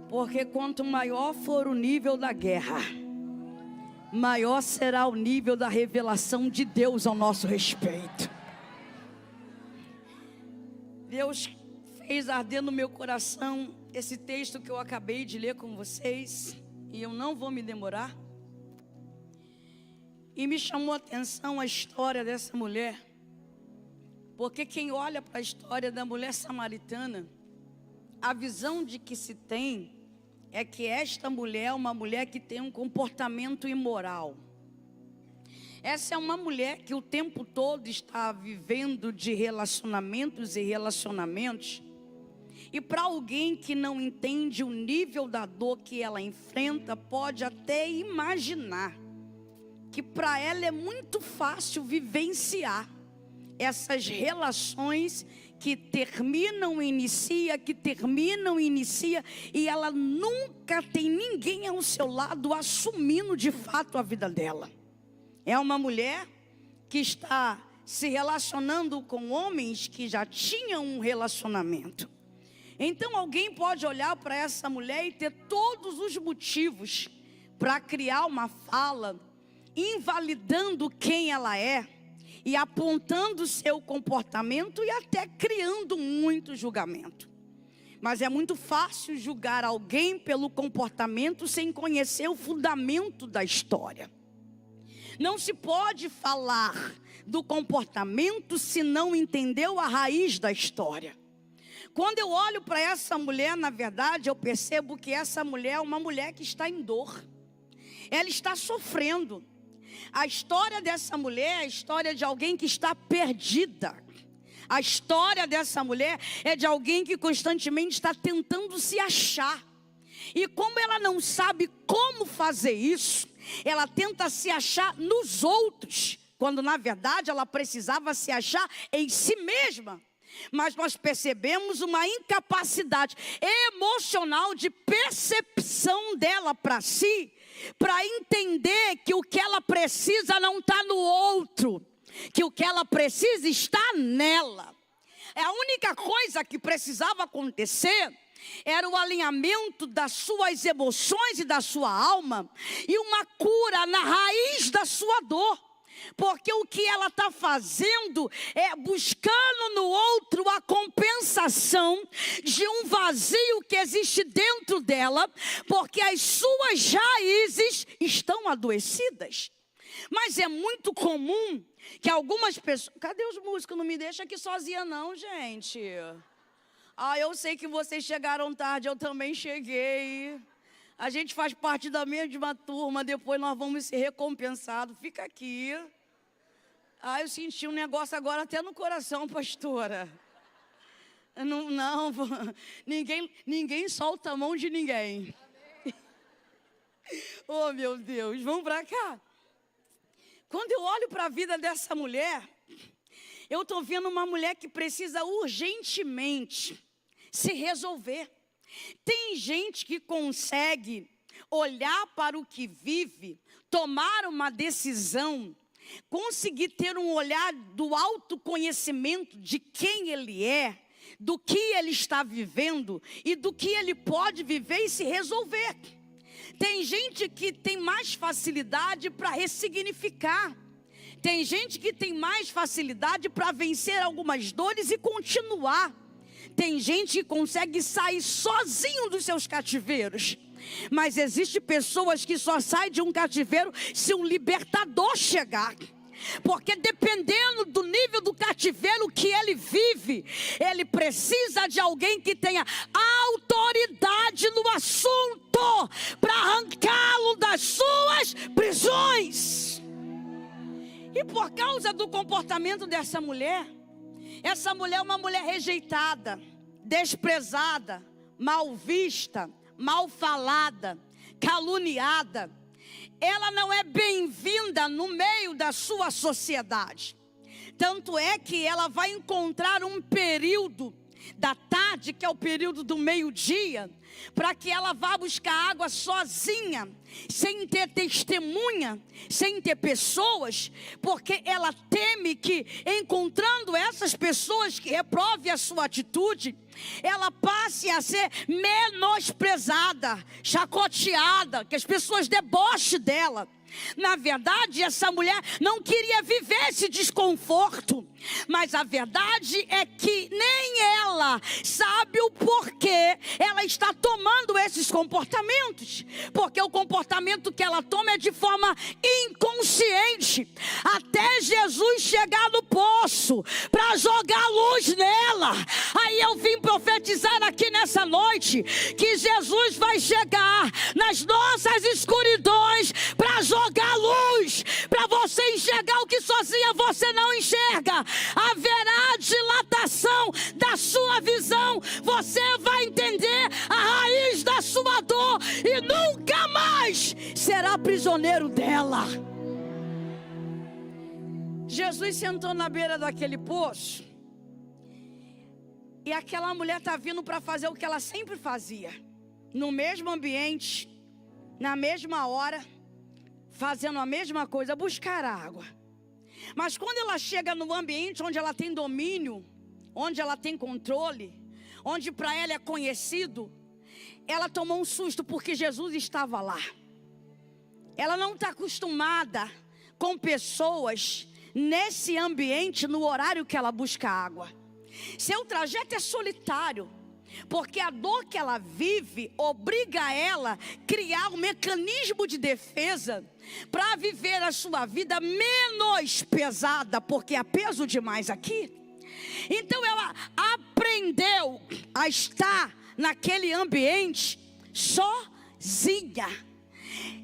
Porque quanto maior for o nível da guerra, maior será o nível da revelação de Deus ao nosso respeito. Deus fez arder no meu coração esse texto que eu acabei de ler com vocês, e eu não vou me demorar. E me chamou a atenção a história dessa mulher, porque quem olha para a história da mulher samaritana, a visão de que se tem é que esta mulher é uma mulher que tem um comportamento imoral. Essa é uma mulher que o tempo todo está vivendo de relacionamentos e relacionamentos. E para alguém que não entende o nível da dor que ela enfrenta, pode até imaginar que para ela é muito fácil vivenciar essas relações que terminam, inicia, e ela nunca tem ninguém ao seu lado assumindo de fato a vida dela. É uma mulher que está se relacionando com homens que já tinham um relacionamento. Então alguém pode olhar para essa mulher e ter todos os motivos para criar uma fala, invalidando quem ela é, e apontando seu comportamento e até criando muito julgamento. Mas é muito fácil julgar alguém pelo comportamento sem conhecer o fundamento da história. Não se pode falar do comportamento se não entendeu a raiz da história. Quando eu olho para essa mulher, na verdade, eu percebo que essa mulher é uma mulher que está em dor. Ela está sofrendo. A história dessa mulher é a história de alguém que está perdida. A história dessa mulher é de alguém que constantemente está tentando se achar. E como ela não sabe como fazer isso, ela tenta se achar nos outros, quando na verdade ela precisava se achar em si mesma. Mas nós percebemos uma incapacidade emocional de percepção dela para si, para entender que o que ela precisa não está no outro, que o que ela precisa está nela. A única coisa que precisava acontecer era o alinhamento das suas emoções e da sua alma, e uma cura na raiz da sua dor. Porque o que ela está fazendo é buscando no outro a compensação de um vazio que existe dentro dela, porque as suas raízes estão adoecidas. Mas é muito comum que algumas pessoas... Cadê os músicos? Não me deixa aqui sozinha não, gente. Eu sei que vocês chegaram tarde, eu também cheguei. A gente faz parte da mesma turma, depois nós vamos ser recompensados. Fica aqui. Eu senti um negócio agora até no coração, pastora. Não, ninguém solta a mão de ninguém. Oh, meu Deus, vamos para cá. Quando eu olho para a vida dessa mulher, eu estou vendo uma mulher que precisa urgentemente se resolver. Tem gente que consegue olhar para o que vive, tomar uma decisão, conseguir ter um olhar do autoconhecimento de quem ele é, do que ele está vivendo e do que ele pode viver e se resolver. Tem gente que tem mais facilidade para ressignificar. Tem gente que tem mais facilidade para vencer algumas dores e continuar. Tem gente que consegue sair sozinho dos seus cativeiros. Mas existem pessoas que só saem de um cativeiro se um libertador chegar. Porque dependendo do nível do cativeiro que ele vive, ele precisa de alguém que tenha autoridade no assunto para arrancá-lo das suas prisões. E por causa do comportamento dessa mulher, essa mulher é uma mulher rejeitada, desprezada, mal vista, mal falada, caluniada. Ela não é bem-vinda no meio da sua sociedade. Tanto é que ela vai encontrar um período da tarde, que é o período do meio-dia, para que ela vá buscar água sozinha, sem ter testemunha, sem ter pessoas, porque ela teme que, encontrando essas pessoas que reprovem a sua atitude, ela passe a ser menosprezada, chacoteada, que as pessoas debochem dela. Na verdade, essa mulher não queria viver esse desconforto, mas a verdade é que nem ela sabe o porquê ela está tomando esses comportamentos, porque o comportamento que ela toma é de forma inconsciente, até Jesus chegar no poço para jogar luz nela. Aí eu vim profetizar aqui nessa noite que Jesus vai chegar nas nossas escuridões para jogar luz, para você enxergar o que sozinha você não enxerga. Haverá dilatação da sua visão, você vai entender a raiz da sua dor e nunca mais será prisioneiro dela. Jesus sentou na beira daquele poço, e aquela mulher está vindo para fazer o que ela sempre fazia, no mesmo ambiente, na mesma hora, fazendo a mesma coisa, buscar água. Mas quando ela chega no ambiente onde ela tem domínio, onde ela tem controle, onde para ela é conhecido, ela tomou um susto porque Jesus estava lá. Ela não está acostumada com pessoas nesse ambiente, no horário que ela busca água. Seu trajeto é solitário, porque a dor que ela vive obriga ela a criar um mecanismo de defesa para viver a sua vida menos pesada, porque há peso demais aqui. Então ela aprendeu a estar naquele ambiente sozinha.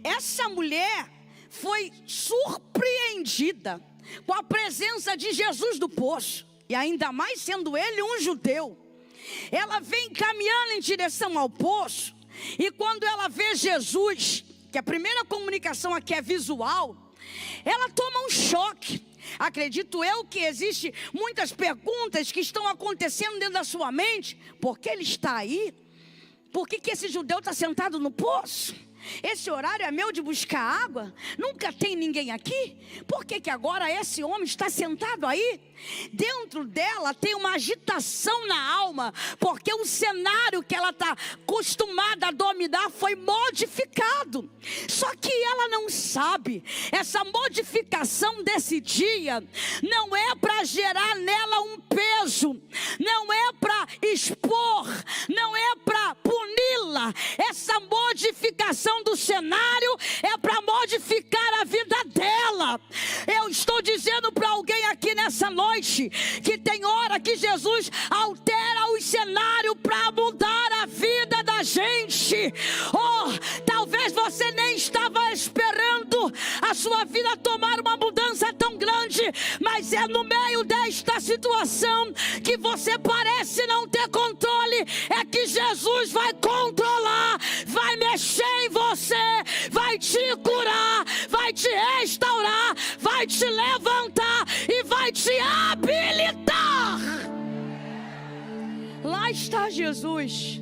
Essa mulher foi surpreendida com a presença de Jesus do poço, e ainda mais sendo ele um judeu. Ela vem caminhando em direção ao poço, e quando ela vê Jesus, que a primeira comunicação aqui é visual, ela toma um choque. Acredito eu que existe muitas perguntas que estão acontecendo dentro da sua mente. Por que ele está aí? Por que esse judeu está sentado no poço? Esse horário é meu de buscar água? Nunca tem ninguém aqui? Por que agora esse homem está sentado aí? Dentro dela tem uma agitação na alma, porque o cenário que ela está acostumada a dominar foi modificado. Só que ela não sabe, essa modificação desse dia não é para gerar nela um peso, não é para expor, não é para puni-la. Essa modificação do cenário é para modificar a vida dela. Eu estou dizendo para alguém aqui nessa noite que tem hora que Jesus altera o cenário para mudar a vida da gente. Talvez você nem estava esperando a sua vida tomar uma mudança tão grande, mas é no meio desta situação que você parece não ter controle, é que Jesus vai controlar, vai mexer em você, vai te curar, vai te restaurar, vai te levantar e vai te habilitar. Lá está Jesus.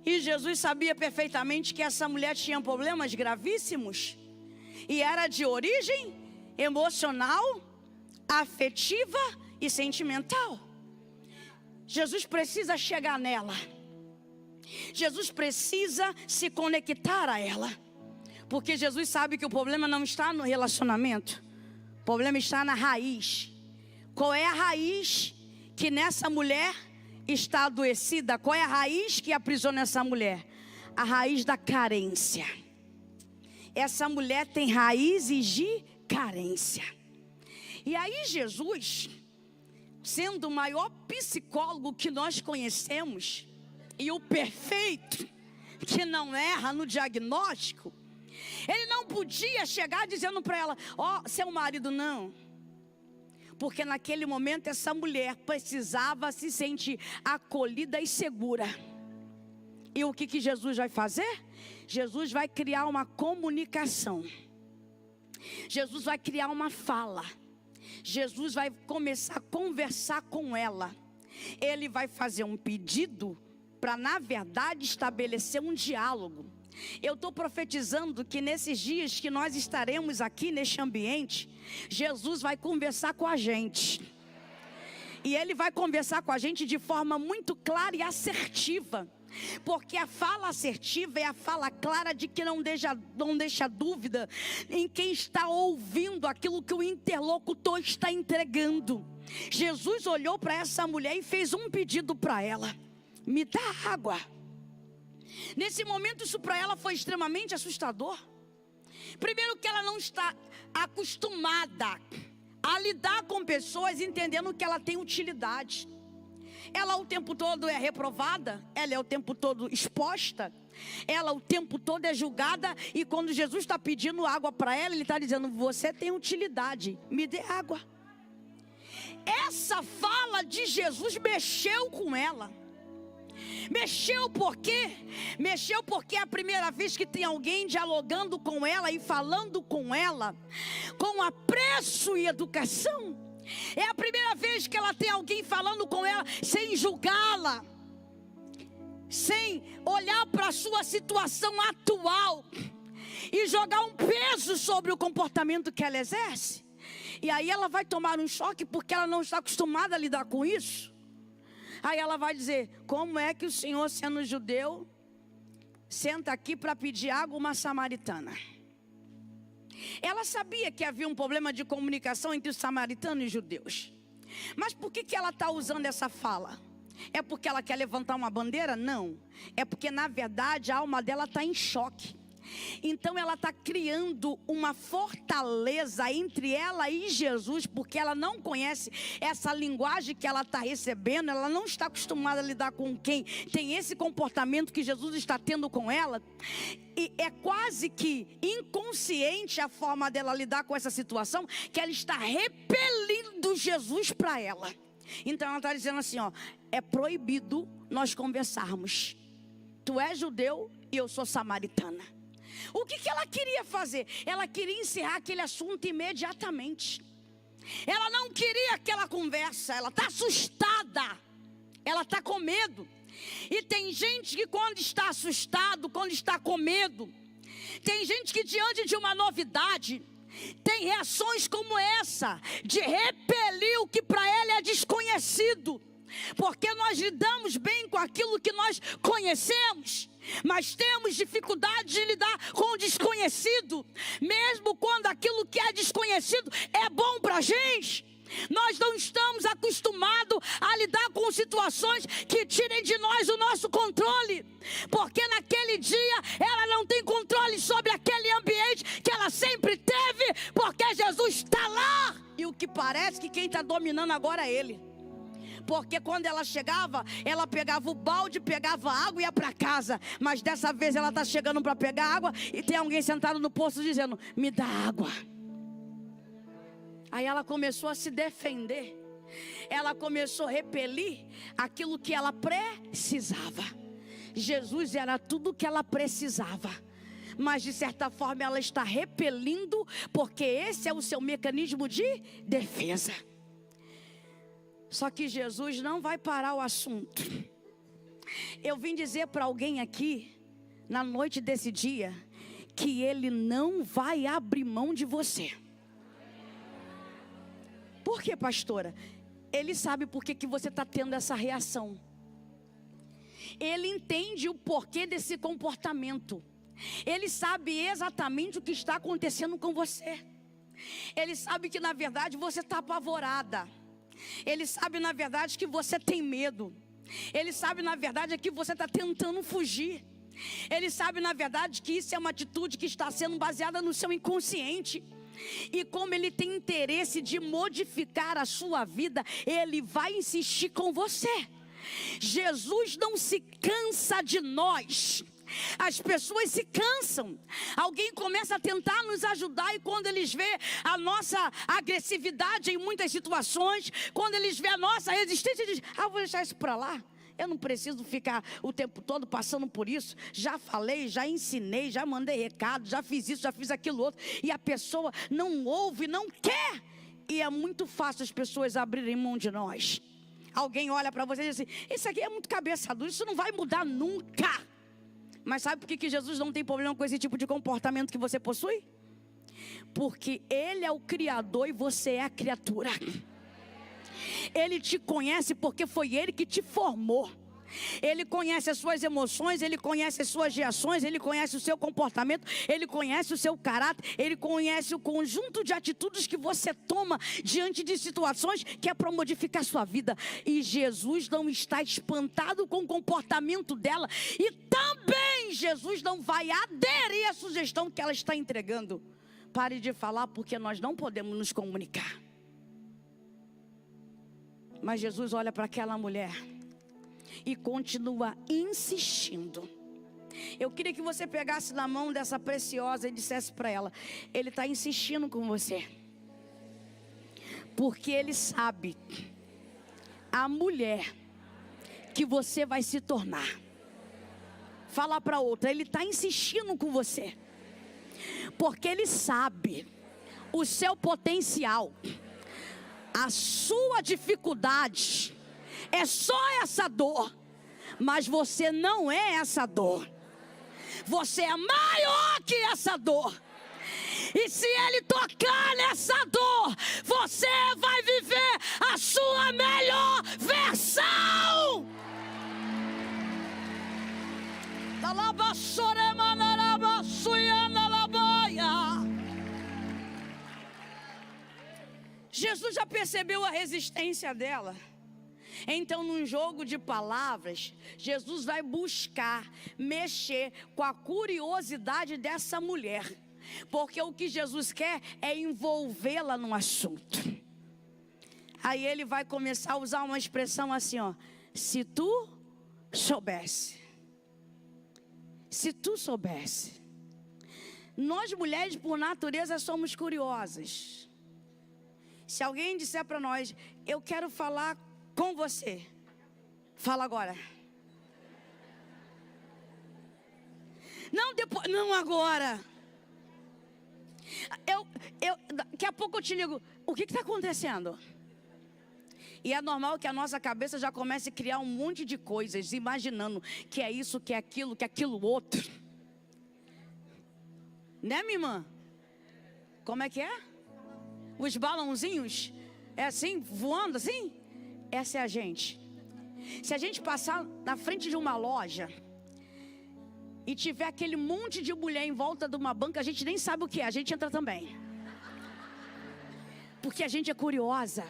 E Jesus sabia perfeitamente que essa mulher tinha problemas gravíssimos, e era de origem emocional, afetiva e sentimental. Jesus precisa chegar nela. Jesus precisa se conectar a ela, porque Jesus sabe que o problema não está no relacionamento, o problema está na raiz. Qual é a raiz que nessa mulher está adoecida? Qual é a raiz que aprisiona essa mulher? A raiz da carência. Essa mulher tem raízes de carência. E aí Jesus, sendo o maior psicólogo que nós conhecemos, e o perfeito, que não erra no diagnóstico, ele não podia chegar dizendo para ela: seu marido não. Porque naquele momento essa mulher precisava se sentir acolhida e segura. E o que Jesus vai fazer? Jesus vai criar uma comunicação. Jesus vai criar uma fala. Jesus vai começar a conversar com ela. Ele vai fazer um pedido para, na verdade, estabelecer um diálogo. Eu estou profetizando que nesses dias que nós estaremos aqui neste ambiente, Jesus vai conversar com a gente. E Ele vai conversar com a gente de forma muito clara e assertiva. Porque a fala assertiva é a fala clara de que não deixa dúvida em quem está ouvindo aquilo que o interlocutor está entregando. Jesus olhou para essa mulher e fez um pedido para ela: me dá água. Nesse momento isso para ela foi extremamente assustador. Primeiro que ela não está acostumada a lidar com pessoas entendendo que ela tem utilidade. Ela o tempo todo é reprovada, ela é o tempo todo exposta, ela o tempo todo é julgada. E quando Jesus está pedindo água para ela, Ele está dizendo: você tem utilidade, me dê água. Essa fala de Jesus mexeu com ela. Mexeu por quê? Mexeu porque é a primeira vez que tem alguém dialogando com ela e falando com ela com apreço e educação. É a primeira vez que ela tem alguém falando com ela sem julgá-la, sem olhar para a sua situação atual e jogar um peso sobre o comportamento que ela exerce. E aí ela vai tomar um choque porque ela não está acostumada a lidar com isso. Aí ela vai dizer: como é que o Senhor, sendo judeu, senta aqui para pedir água uma samaritana? Ela sabia que havia um problema de comunicação entre os samaritanos e os judeus. Mas por que ela está usando essa fala? É porque ela quer levantar uma bandeira? Não. É porque na verdade a alma dela está em choque. Então ela está criando uma fortaleza entre ela e Jesus, porque ela não conhece essa linguagem que ela está recebendo. Ela não está acostumada a lidar com quem tem esse comportamento que Jesus está tendo com ela. E é quase que inconsciente a forma dela lidar com essa situação, que ela está repelindo Jesus para ela. Então ela está dizendo assim, ó: é proibido nós conversarmos. Tu és judeu e eu sou samaritana. O que ela queria fazer? Ela queria encerrar aquele assunto imediatamente. Ela não queria aquela conversa. Ela está assustada. Ela está com medo. E tem gente que quando está assustado, quando está com medo, tem gente que diante de uma novidade tem reações como essa, de repelir o que para ela é desconhecido. Porque nós lidamos bem com aquilo que nós conhecemos, mas temos dificuldade de lidar com o desconhecido, mesmo quando aquilo que é desconhecido é bom para a gente. Nós não estamos acostumados a lidar com situações que tirem de nós o nosso controle, porque naquele dia ela não tem controle sobre aquele ambiente que ela sempre teve, porque Jesus está lá. E o que parece que quem está dominando agora é Ele. Porque quando ela chegava, ela pegava o balde, pegava água e ia para casa. Mas dessa vez ela está chegando para pegar água e tem alguém sentado no poço dizendo: me dá água. Aí ela começou a se defender. Ela começou a repelir aquilo que ela precisava. Jesus era tudo o que ela precisava, mas de certa forma ela está repelindo, porque esse é o seu mecanismo de defesa. Só que Jesus não vai parar o assunto. Eu vim dizer para alguém aqui, na noite desse dia, que Ele não vai abrir mão de você. Por quê, pastora? Ele sabe por que você está tendo essa reação. Ele entende o porquê desse comportamento. Ele sabe exatamente o que está acontecendo com você. Ele sabe que na verdade você está apavorada. Ele sabe na verdade que você tem medo. Ele sabe na verdade que você está tentando fugir. Ele sabe na verdade que isso é uma atitude que está sendo baseada no seu inconsciente. E como Ele tem interesse de modificar a sua vida, Ele vai insistir com você. Jesus não se cansa de nós. As pessoas se cansam. Alguém começa a tentar nos ajudar, e quando eles vê a nossa agressividade em muitas situações, quando eles vê a nossa resistência, eles dizem: vou deixar isso para lá. Eu não preciso ficar o tempo todo passando por isso. Já falei, já ensinei, já mandei recado, já fiz isso, já fiz aquilo outro. E a pessoa não ouve, não quer. E é muito fácil as pessoas abrirem mão de nós. Alguém olha para você e diz assim: isso aqui é muito cabeça dura, isso não vai mudar nunca. Mas sabe por que Jesus não tem problema com esse tipo de comportamento que você possui? Porque Ele é o Criador e você é a criatura. Ele te conhece porque foi Ele que te formou. Ele conhece as suas emoções, Ele conhece as suas reações, Ele conhece o seu comportamento, Ele conhece o seu caráter, Ele conhece o conjunto de atitudes que você toma diante de situações que é para modificar a sua vida. E Jesus não está espantado com o comportamento dela, e também Jesus não vai aderir à sugestão que ela está entregando. Pare de falar, porque nós não podemos nos comunicar. Mas Jesus olha para aquela mulher e continua insistindo. Eu queria que você pegasse na mão dessa preciosa e dissesse para ela: Ele está insistindo com você, porque Ele sabe a mulher que você vai se tornar. Fala para outra: Ele está insistindo com você, porque Ele sabe o seu potencial. A sua dificuldade é só essa dor, mas você não é essa dor. Você é maior que essa dor. E se Ele tocar nessa dor, você vai viver a sua melhor versão. Jesus já percebeu a resistência dela. Então, num jogo de palavras, Jesus vai buscar mexer com a curiosidade dessa mulher, porque o que Jesus quer é envolvê-la no assunto. Aí ele vai começar a usar uma expressão assim, ó: se tu soubesse. Se tu soubesse. Nós mulheres, por natureza, somos curiosas. Se alguém disser para nós: eu quero falar com você, fala agora. Não depois, não agora. Daqui a pouco eu te ligo: o que está acontecendo? E é normal que a nossa cabeça já comece a criar um monte de coisas, imaginando que é isso, que é aquilo, que é aquilo outro. Né, minha irmã? Como é que é? Os balãozinhos, é assim, voando assim? Essa é a gente. Se a gente passar na frente de uma loja e tiver aquele monte de mulher em volta de uma banca, a gente nem sabe o que é, a gente entra também. Porque a gente é curiosa.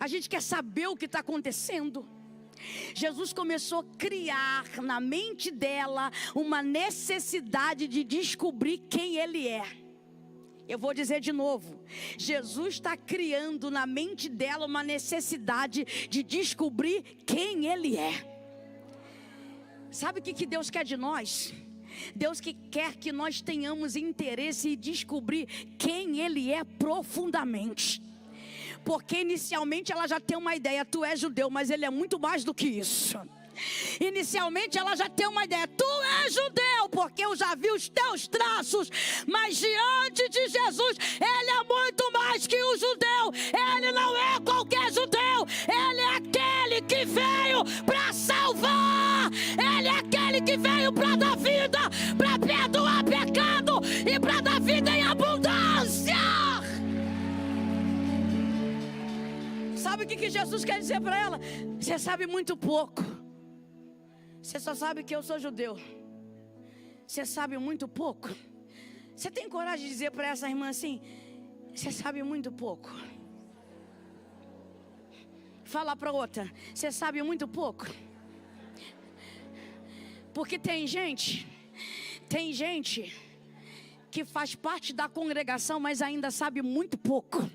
A gente quer saber o que está acontecendo. Jesus começou a criar na mente dela uma necessidade de descobrir quem Ele é. Eu vou dizer de novo: Jesus está criando na mente dela uma necessidade de descobrir quem Ele é. Sabe o que Deus quer de nós? Deus que quer que nós tenhamos interesse em descobrir quem Ele é profundamente. Porque inicialmente ela já tem uma ideia: tu és judeu, mas Ele é muito mais do que isso. Inicialmente ela já tem uma ideia: tu és judeu, porque eu já vi os teus traços. Mas diante de Jesus, Ele é muito mais que um judeu. Ele não é qualquer judeu. Ele é aquele que veio para salvar. Ele é aquele que veio para dar vida, para perdoar pecado e para dar vida em abundância. Sabe o que Jesus quer dizer para ela? Você sabe muito pouco. Você só sabe que eu sou judeu. Você sabe muito pouco. Você tem coragem de dizer para essa irmã assim: você sabe muito pouco. Fala para outra: você sabe muito pouco. Porque tem gente que faz parte da congregação, mas ainda sabe muito pouco.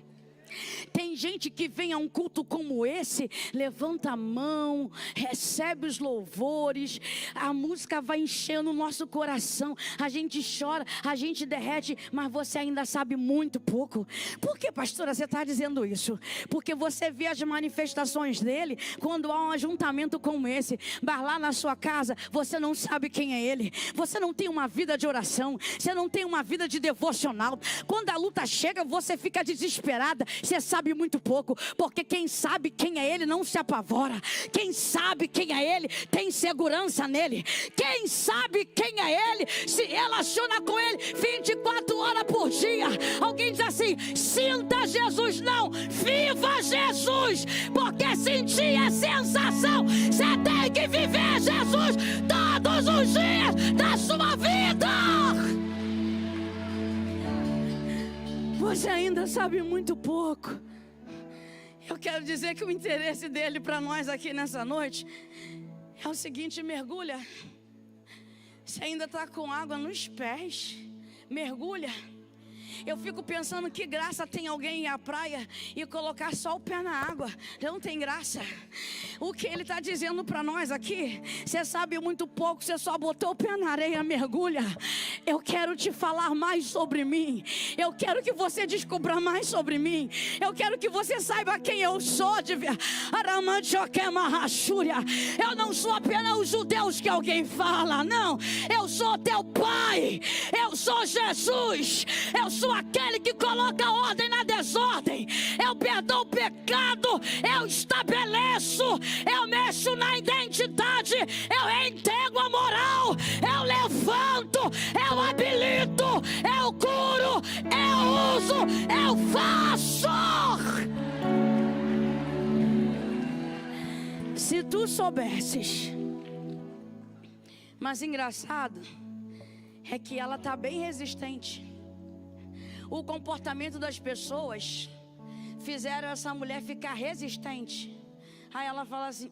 Tem gente que vem a um culto como esse, levanta a mão, recebe os louvores, a música vai enchendo o nosso coração, a gente chora, a gente derrete, mas você ainda sabe muito pouco. Por que, pastora, você está dizendo isso? Porque você vê as manifestações dele quando há um ajuntamento como esse, mas lá na sua casa você não sabe quem é ele, você não tem uma vida de oração, você não tem uma vida de devocional. Quando a luta chega, você fica desesperada. Você sabe muito pouco, porque quem sabe quem é Ele não se apavora. Quem sabe quem é Ele tem segurança nele. Quem sabe quem é Ele se relaciona com Ele 24 horas por dia. Alguém diz assim: sinta Jesus. Não, viva Jesus, porque sentir é sensação. Você tem que viver Jesus todos os dias da sua vida. Você ainda sabe muito pouco. Eu quero dizer que o interesse dele para nós aqui nessa noite é o seguinte: mergulha. Você ainda está com água nos pés, mergulha. Eu fico pensando que graça tem alguém ir à praia e colocar só o pé na água. Não tem graça. O que ele está dizendo para nós aqui: você sabe muito pouco, você só botou o pé na areia, mergulha. Eu quero te falar mais sobre mim. Eu quero que você descubra mais sobre mim. Eu quero que você saiba quem eu sou de verdade. Eu não sou apenas os judeus que alguém fala, não. Eu sou teu Pai. Eu sou Jesus. Eu sou aquele que coloca ordem na desordem. Eu perdoo o pecado. Eu estabeleço. Eu mexo na identidade. Eu reintegro a moral. Eu levanto. Eu habilito. Eu curo. Eu uso. Eu faço. Se tu soubesses. Mas engraçado é que ela está bem resistente. O comportamento das pessoas fizeram essa mulher ficar resistente. Aí ela fala assim: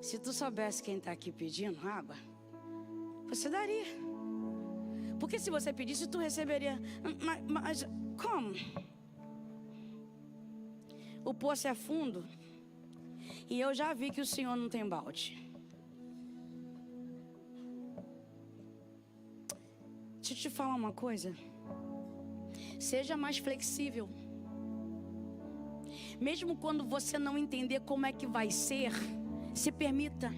se tu soubesse quem está aqui pedindo água, você daria. Porque se você pedisse, tu receberia. Mas como? O poço é fundo. E eu já vi que o Senhor não tem balde. Deixa eu te falar uma coisa. Seja mais flexível. Mesmo quando você não entender como é que vai ser, se permita.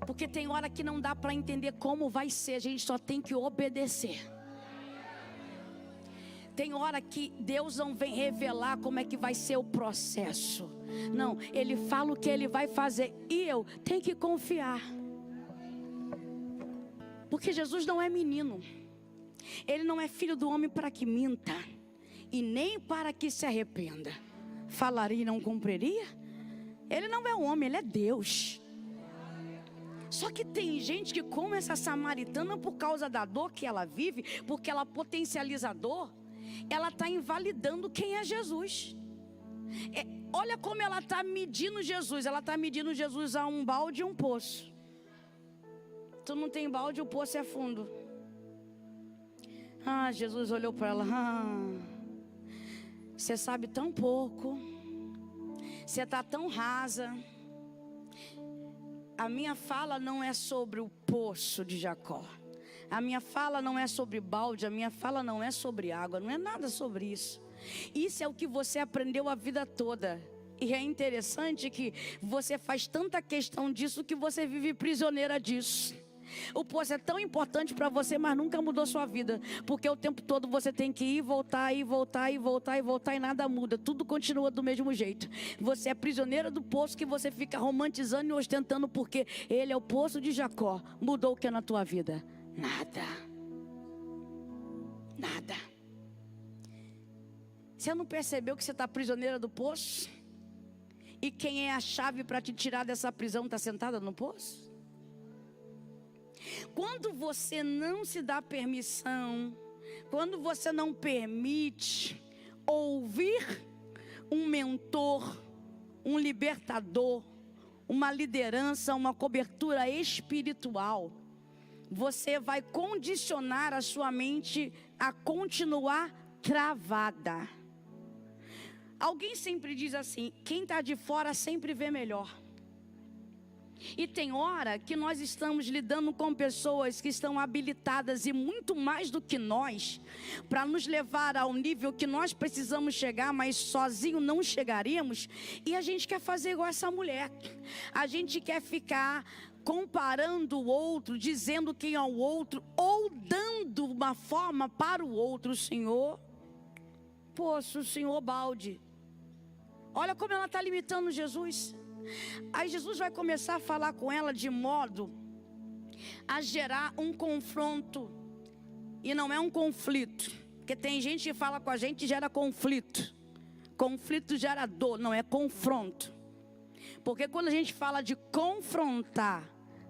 Porque tem hora que não dá para entender como vai ser, a gente só tem que obedecer. Tem hora que Deus não vem revelar como é que vai ser o processo. Não, Ele fala o que Ele vai fazer e eu tenho que confiar. Porque Jesus não é menino. Ele não é filho do homem para que minta, e nem para que se arrependa. Falaria e não cumpriria? Ele não é um homem, Ele é Deus. Só que tem gente que, como essa samaritana, por causa da dor que ela vive, porque ela potencializa a dor, ela está invalidando quem é Jesus. Olha como ela está medindo Jesus. Ela está medindo Jesus a um balde e um poço. Tu não tem balde, o poço é fundo. Jesus olhou para ela. Você sabe tão pouco. Você está tão rasa. A minha fala não é sobre o poço de Jacó. A minha fala não é sobre balde. A minha fala não é sobre água. Não é nada sobre isso. Isso é o que você aprendeu a vida toda. E é interessante que você faz tanta questão disso que você vive prisioneira disso. O poço é tão importante para você, mas nunca mudou sua vida. Porque o tempo todo você tem que ir, voltar, e voltar, e voltar, e voltar, e nada muda. Tudo continua do mesmo jeito. Você é prisioneira do poço que você fica romantizando e ostentando, porque ele é o poço de Jacó. Mudou o que na tua vida? Nada. Nada. Você não percebeu que você está prisioneira do poço? E quem é a chave para te tirar dessa prisão está sentada no poço? Quando você não se dá permissão, quando você não permite ouvir um mentor, um libertador, uma liderança, uma cobertura espiritual, você vai condicionar a sua mente a continuar travada. Alguém sempre diz assim: quem está de fora sempre vê melhor. E tem hora que nós estamos lidando com pessoas que estão habilitadas e muito mais do que nós, para nos levar ao nível que nós precisamos chegar, mas sozinho não chegaríamos. E a gente quer fazer igual essa mulher. A gente quer ficar comparando o outro, dizendo quem é o outro, ou dando uma forma para o outro. Senhor, poço, o senhor balde. Olha como ela está limitando Jesus. Aí Jesus vai começar a falar com ela de modo a gerar um confronto. E não é um conflito. Porque tem gente que fala com a gente e gera conflito. Conflito gera dor, não é confronto. Porque quando a gente fala de confrontar,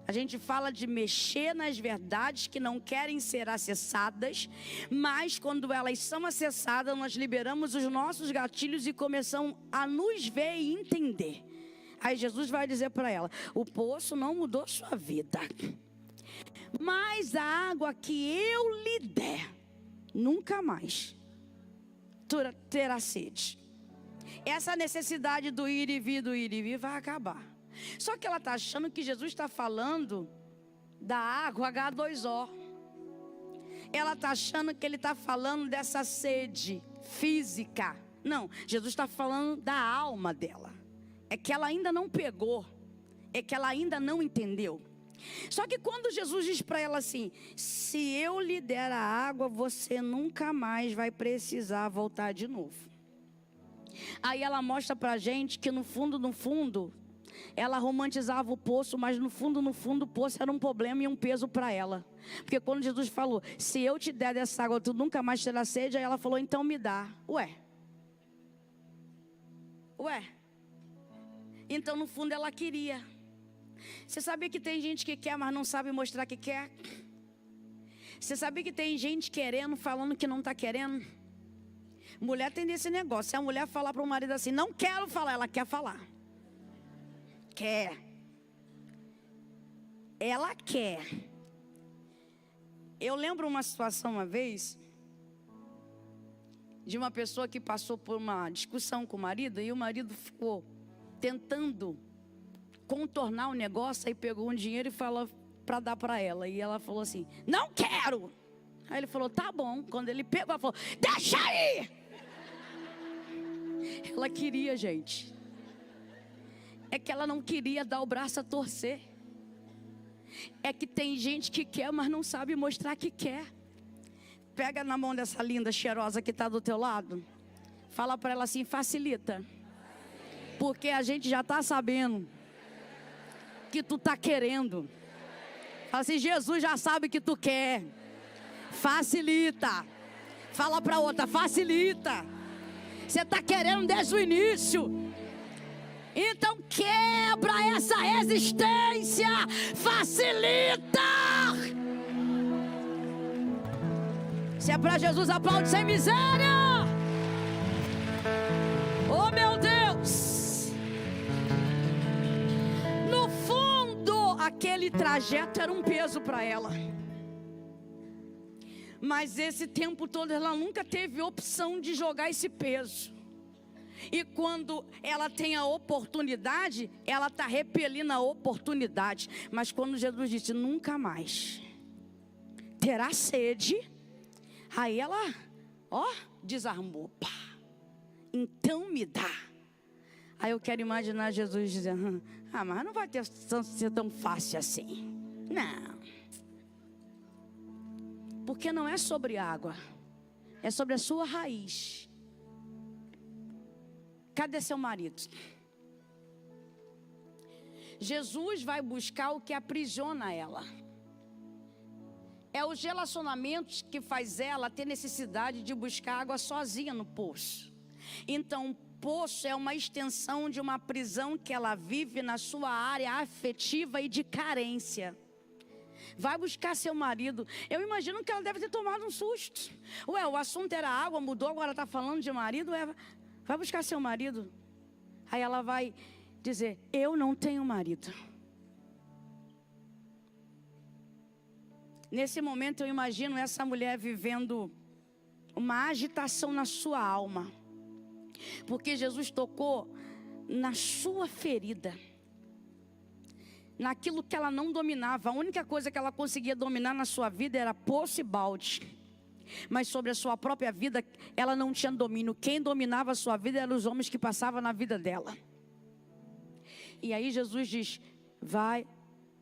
a gente fala de mexer nas verdades que não querem ser acessadas, mas quando elas são acessadas, nós liberamos os nossos gatilhos e começamos a nos ver e entender. Aí Jesus vai dizer para ela: o poço não mudou sua vida, mas a água que eu lhe der, nunca mais terá sede. Essa necessidade do ir e vir vai acabar. Só que ela está achando que Jesus está falando da água H2O. Ela está achando que ele está falando dessa sede física. Não, Jesus está falando da alma dela. É que ela ainda não pegou. É que ela ainda não entendeu. Só que quando Jesus diz para ela assim: se eu lhe der a água, você nunca mais vai precisar voltar de novo. Aí ela mostra para a gente que no fundo, ela romantizava o poço, mas no fundo, o poço era um problema e um peso para ela. Porque quando Jesus falou: se eu te der dessa água, tu nunca mais terá sede, aí ela falou: então me dá. Ué. Então no fundo ela queria. Você sabia que tem gente que quer, mas não sabe mostrar que quer? Você sabia que tem gente querendo, falando que não está querendo? Mulher tem desse negócio. Se a mulher falar para o marido assim: não quero falar, ela quer falar. Quer. Ela quer. Eu lembro uma situação uma vez de uma pessoa que passou por uma discussão com o marido, e o marido ficou tentando contornar o negócio, aí pegou um dinheiro e falou para dar para ela, e ela falou assim: não quero. Aí ele falou: tá bom. Quando ele pegou, ela falou: deixa aí. Ela queria, gente. É que ela não queria dar o braço a torcer. É que tem gente que quer, mas não sabe mostrar que quer. Pega na mão dessa linda, cheirosa que está do teu lado. Fala para ela assim: facilita. Porque a gente já está sabendo que tu está querendo. Fala assim: Jesus já sabe que tu quer. Facilita. Fala para outra: facilita. Você está querendo desde o início. Então quebra essa resistência. Facilita. Se é para Jesus, aplaude sem miséria. Oh meu Deus. No fundo, aquele trajeto era um peso para ela. Mas esse tempo todo ela nunca teve opção de jogar esse peso. E quando ela tem a oportunidade, ela está repelindo a oportunidade. Mas quando Jesus disse: nunca mais terá sede, aí ela, desarmou. Pá. Então me dá. Aí eu quero imaginar Jesus dizendo: mas não vai ser tão fácil assim. Não. Porque não é sobre água, é sobre a sua raiz. Cadê seu marido? Jesus vai buscar o que aprisiona ela. É os relacionamentos que faz ela ter necessidade de buscar água sozinha no poço. Então, o poço é uma extensão de uma prisão que ela vive na sua área afetiva e de carência. Vai buscar seu marido. Eu imagino que ela deve ter tomado um susto. Ué, o assunto era água, mudou, agora está falando de marido. Ué, vai buscar seu marido. Aí ela vai dizer: eu não tenho marido. Nesse momento eu imagino essa mulher vivendo uma agitação na sua alma. Porque Jesus tocou na sua ferida. Naquilo que ela não dominava. A única coisa que ela conseguia dominar na sua vida era poço e balde. Mas sobre a sua própria vida, ela não tinha domínio. Quem dominava a sua vida eram os homens que passavam na vida dela. E aí Jesus diz: vai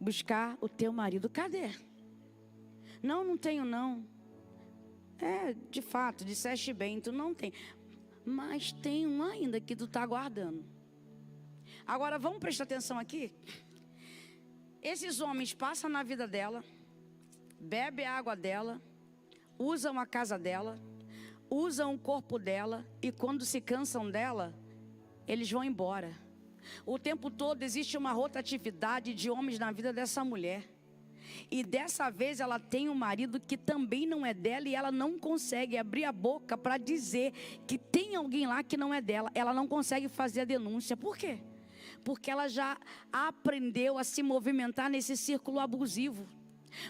buscar o teu marido. Cadê? Não tenho não. De fato, disseste bem, tu não tem. mas tem um ainda que tu está guardando. Agora vamos prestar atenção aqui. Esses homens passam na vida dela, bebem a água dela, usam a casa dela, usam o corpo dela, e quando se cansam dela, eles vão embora. O tempo todo existe uma rotatividade de homens na vida dessa mulher. E dessa vez ela tem um marido que também não é dela, e ela não consegue abrir a boca para dizer que tem alguém lá que não é dela. Ela não consegue fazer a denúncia. Por quê? Porque ela já aprendeu a se movimentar nesse círculo abusivo.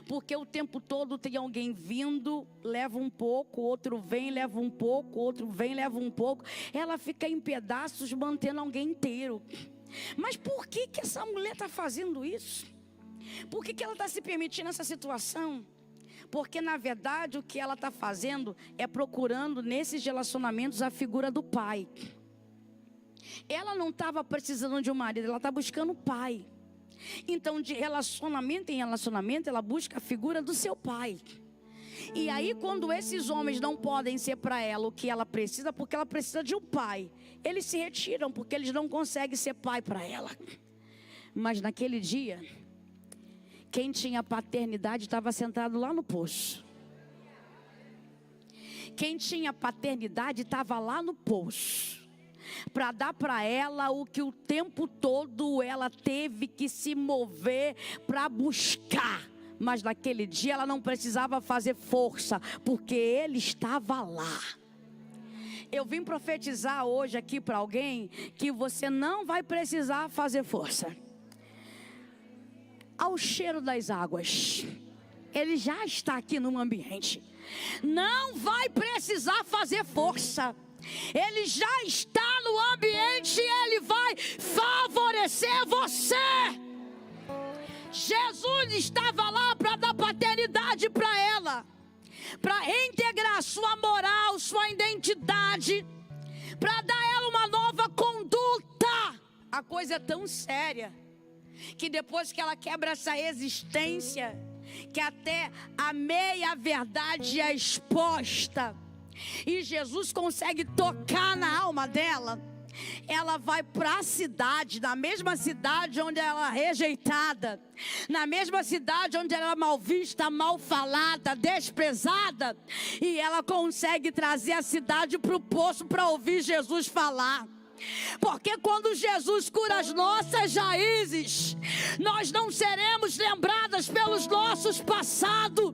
Porque o tempo todo tem alguém vindo, leva um pouco, outro vem, leva um pouco, outro vem, leva um pouco. Ela fica em pedaços mantendo alguém inteiro. Mas por que essa mulher está fazendo isso? Por que ela está se permitindo essa situação? Porque na verdade o que ela está fazendo é procurando nesses relacionamentos a figura do pai. Ela não estava precisando de um marido, ela está buscando o pai. Então de relacionamento em relacionamento ela busca a figura do seu pai. E aí quando esses homens não podem ser para ela o que ela precisa, porque ela precisa de um pai, eles se retiram porque eles não conseguem ser pai para ela. Mas naquele dia, quem tinha paternidade estava sentado lá no poço. Quem tinha paternidade estava lá no poço, para dar para ela o que o tempo todo ela teve que se mover para buscar. Mas naquele dia ela não precisava fazer força, porque ele estava lá. Eu vim profetizar hoje aqui para alguém que você não vai precisar fazer força. Ao cheiro das águas, ele já está aqui no ambiente. Não vai precisar fazer força. Ele já está no ambiente e ele vai favorecer você. Jesus estava lá para dar paternidade para ela, para reintegrar sua moral, sua identidade, para dar a ela uma nova conduta. A coisa é tão séria que depois que ela quebra essa resistência, que até a meia verdade é exposta, e Jesus consegue tocar na alma dela, ela vai para a cidade, na mesma cidade onde ela é rejeitada, na mesma cidade onde ela é mal vista, mal falada, desprezada, e ela consegue trazer a cidade para o poço para ouvir Jesus falar. Porque quando Jesus cura as nossas raízes, nós não seremos lembradas pelos nossos passados.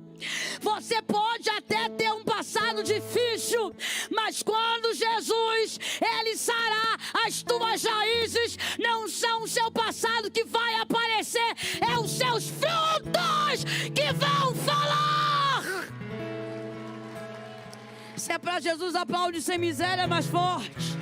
Você pode até ter um passado difícil, mas quando Jesus, ele sarar as tuas raízes, não são o seu passado que vai aparecer, é os seus frutos que vão falar. Se é para Jesus, aplaude sem miséria mais forte.